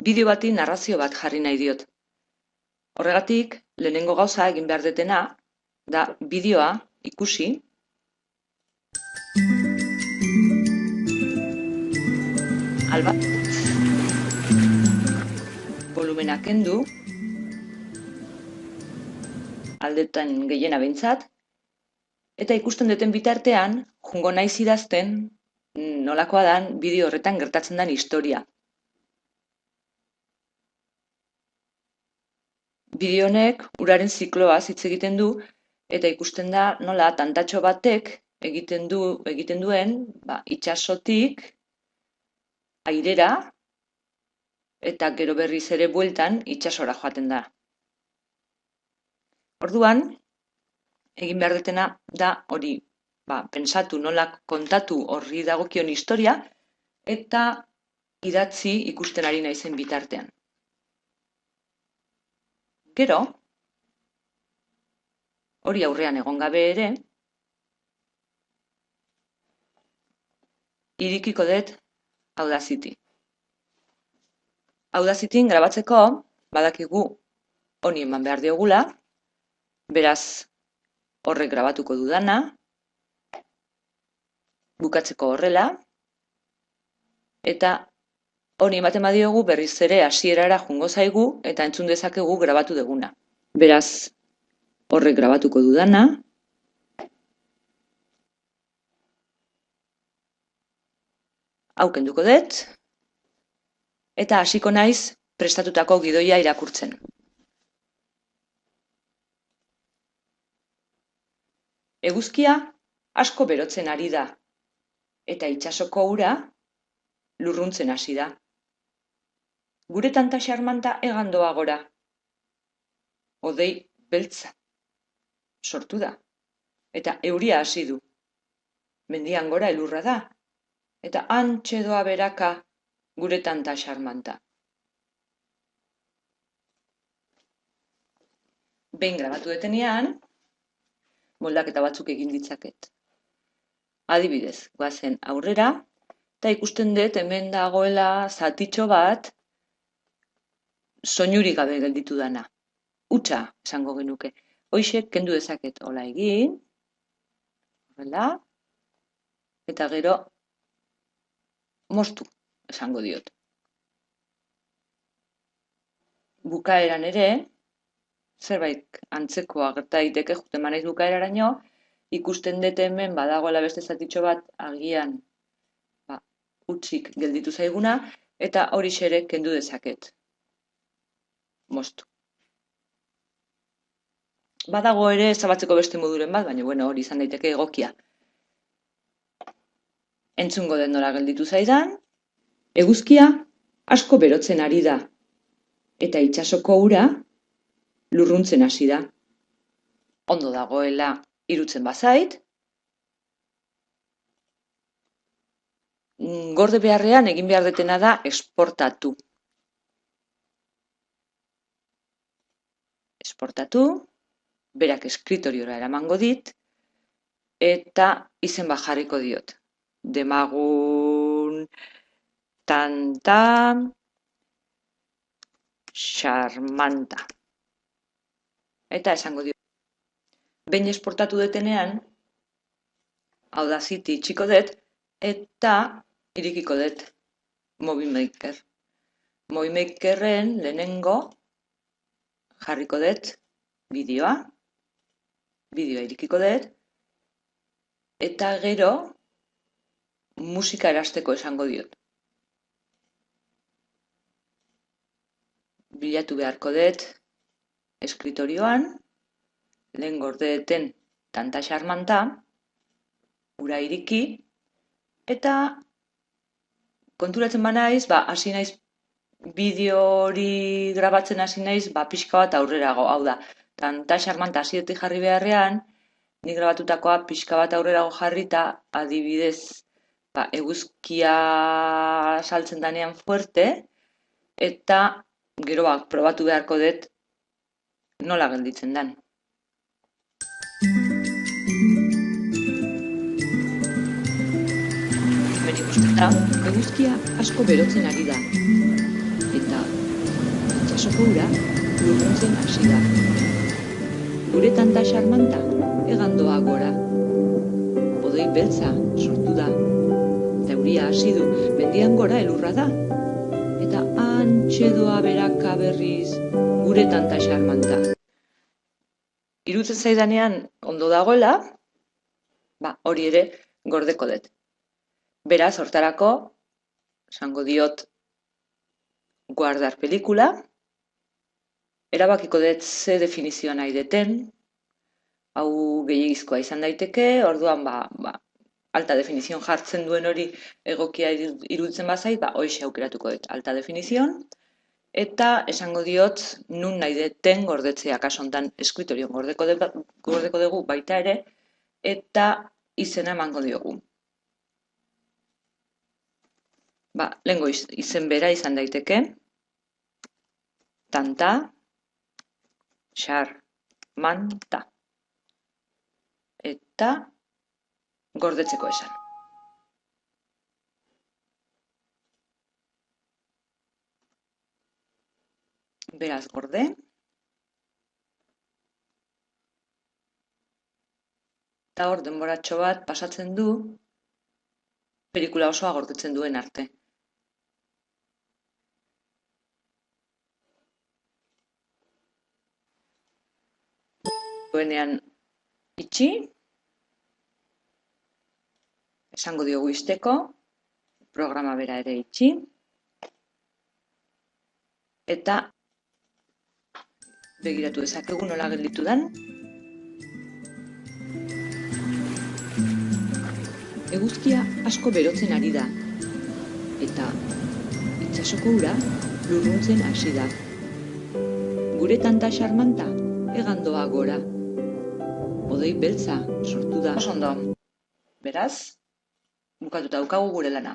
bideo bati narrazio bat jarri nahi diot. Horregatik, lehenengo gauza egin behar detena, da bideoa ikusi, albat, volumena kendu, aldetan gehiena behintzat, eta ikusten duten bitartean, jungo naiz idazten, nolakoa dan bideo horretan gertatzen den historia. Bideo honek uraren zikloaz hitz egiten du, eta ikusten da nola tantatxo batek egiten duen itsasotik airera, eta gero berriz ere bueltan itsasora joaten da. Orduan, egin behar detena da hori, pentsatu nola kontatu horri dagokion historia, eta idatzi ikusten ari naizen bitartean. Gero, hori aurrean egon gabe ere, irekiko dut Audacity. Audacityn grabatzeko badakigu honi eman behar diogula, beraz horrek grabatuko dudana, bukatzeko horrela, eta honi ematen badiogu berriz ere hasierara joango zaigu eta entzun dezakegu grabatu duguna. Beraz, horrek grabatuko dudana, hau kenduko dut, eta hasiko naiz prestatutako gidoia irakurtzen. Eguzkia asko berotzen ari da, eta itsasoko ura lurruntzen hasi da. Gure tanta xarmanta hegan doa gora. Hodei beltza sortu da, eta euria hasi du. Mendian gora elurra da, eta hantxe doa beraka gure tanta xarmanta. Behin grabatu detenean, moldaketa batzuk egin ditzaket. Adibidez, goazen aurrera, eta ikusten dut hemen dagoela zatitxo bat soinurik gabe gelditu dana. Hutsa esango genuke. Hoixek kendu dezaket hola egin, horrela, eta gero moztu esango diot. Bukaeran ere, zerbait antzekoa gerta daiteke juten manaiz bukaeraraino, ikusten dut hemen badagoela beste zatitxo bat agian hutsik gelditu zaiguna, eta hori ere kendu dezaket. Moztu. Badago ere ezabatzeko beste moduren bat, baina hori izan daiteke egokia. Entzungo den nola gelditu zaidan, eguzkia asko berotzen ari da, eta itsasoko ura lurruntzen hasi da. Ondo dagoela irutzen bazait, gorde beharrean egin behar detena da esportatu. Esportatu, berak eskritoriora eramango dit, eta izen bat jarriko diot. Demagun tanta xarmanta. Eta esango diot. Behin esportatu detenean, Audacity itxiko dut, eta irekiko dut Movie Maker. Movie Makerren lehenengo jarriko dut bideoa irekiko dut, eta gero musika erasteko esango diot. Bilatu beharko dut eskritorioan, lehen gorde deten tanta xarmanta, ura iriki, eta konturatzen banaiz, hasi naiz bideo hori grabatzen hasi naiz, pixka bat aurrerago, hau da. Tanta xarmanta hasietik jarri beharrean, ni grabatutakoa pixka bat aurrerago jarrita, adibidez, eguzkia saltzen danean fuerte, eta gero probatu beharko dut nola gelditzen den. Hemen ikusten da, eguzkia asko berotzen ari da, eta Itsasoko ura lurruntzen hasi da. Gure tanta xarmanta hegan doa gora. Hodei beltza sortu da. Eta euria hasi du, mendian gora elurra da. Eta hantxe doa beraka berriz gure tanta xarmanta. Irutzen zaidanean ondo dagoela, hori ere gordeko dut. Beraz, hortarako, esango diot guardar pelikula, erabakiko dut ze definizioa nahi deten, hau gehiagizkoa izan daiteke, orduan alta definizion jartzen duen hori egokia iruditzen bazait, hoxe aukeratuko dut alta definizion, eta esango diot nun nahi deten gordetzea, kaso hontan eskritorion gordeko dugu baita ere, eta izena emango diogu. Lehengo izen bera izan daiteke, tanta, xarmanta, eta gordetzeko esan. Beraz gorde. Eta hor denboratxo bat pasatzen du, pelikula osoa gordetzen duen arte. Duenean itxi, esango diogu izteko, programa bera ere itxi, eta begiratu dezakegu nola gelditu den. Eguzkia asko berotzen ari da, eta itsasoko ura lurruntzen hasi da. Gure tanta xarmanta hegan doa gora. Hodei beltza sortu da. Oso ondo. Beraz, bukatuta daukagu gure lana.